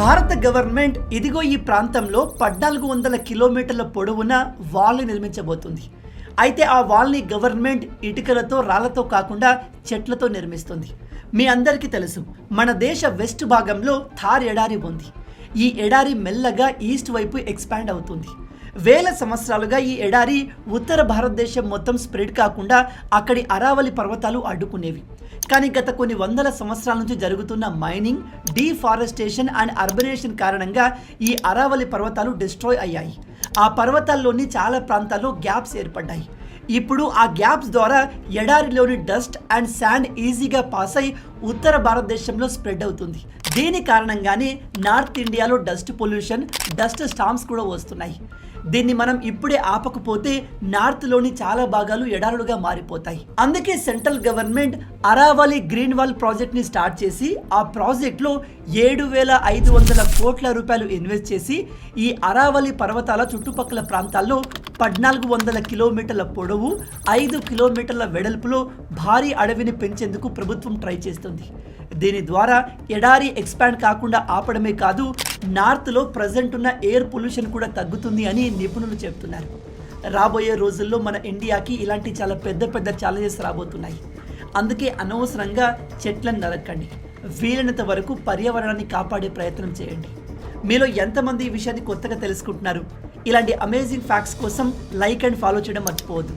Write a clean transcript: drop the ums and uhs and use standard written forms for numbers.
భారత గవర్నమెంట్ ఇదిగో ఈ ప్రాంతంలో 1400 కిలోమీటర్ల పొడవున వాల్ని నిర్మించబోతుంది. అయితే ఆ వాల్ని గవర్నమెంట్ ఇటుకలతో రాళ్లతో కాకుండా చెట్లతో నిర్మిస్తుంది. మీ అందరికీ తెలుసు, మన దేశ వెస్ట్ భాగంలో థార్ ఎడారి ఉంది. ఈ ఎడారి మెల్లగా ఈస్ట్ వైపు ఎక్స్పాండ్ అవుతుంది. వేల సంవత్సరాలుగా ఈ ఎడారి ఉత్తర భారతదేశం మొత్తం స్ప్రెడ్ కాకుండా అక్కడి అరావళి పర్వతాలు అడ్డుకునేవి. కానీ గత కొన్ని వందల సంవత్సరాల నుంచి జరుగుతున్న మైనింగ్, డీఫారెస్టేషన్ అండ్ అర్బనేషన్ కారణంగా ఈ అరావళి పర్వతాలు డిస్ట్రాయ్ అయ్యాయి. ఆ పర్వతాల్లోని చాలా ప్రాంతాల్లో గ్యాప్స్ ఏర్పడ్డాయి. ఇప్పుడు ఆ గ్యాప్స్ ద్వారా ఎడారిలోని డస్ట్ అండ్ శాండ్ ఈజీగా పాస్ అయి ఉత్తర భారతదేశంలో స్ప్రెడ్ అవుతుంది. దీని కారణంగానే నార్త్ ఇండియాలో డస్ట్ పొల్యూషన్, డస్ట్ స్టార్మ్స్ కూడా వస్తున్నాయి. దీన్ని మనం ఇప్పుడే ఆపకపోతే నార్త్లోని చాలా భాగాలు ఎడారులుగా మారిపోతాయి. అందుకే central government Aravalli green wall ప్రాజెక్ట్ని స్టార్ట్ చేసి ఆ ప్రాజెక్ట్లో 7,500 కోట్ల రూపాయలు ఇన్వెస్ట్ చేసి ఈ అరావళి పర్వతాల చుట్టుపక్కల ప్రాంతాల్లో 1400 కిలోమీటర్ల పొడవు, 5 కిలోమీటర్ల వెడల్పులో భారీ అడవిని పెంచేందుకు ప్రభుత్వం ట్రై చేస్తుంది. దీని ద్వారా ఎడారి ఎక్స్పాండ్ కాకుండా ఆపడమే కాదు, నార్త్లో ప్రజెంట్ ఉన్న ఎయిర్ పొల్యూషన్ కూడా తగ్గుతుంది అని నిపుణులు చెప్తున్నారు. రాబోయే రోజుల్లో మన ఇండియాకి ఇలాంటి చాలా పెద్ద ఛాలెంజెస్ రాబోతున్నాయి. అందుకే అనవసరంగా చెట్లను నరకండి. వీలైనంత వరకు పర్యావరణాన్ని కాపాడే ప్రయత్నం చేయండి. మీలో ఎంతమంది ఈ విషయాన్ని కొత్తగా తెలుసుకుంటున్నారు? ఇలాంటి అమేజింగ్ ఫ్యాక్ట్స్ కోసం లైక్ అండ్ ఫాలో చేయడం మర్చిపోవద్దు.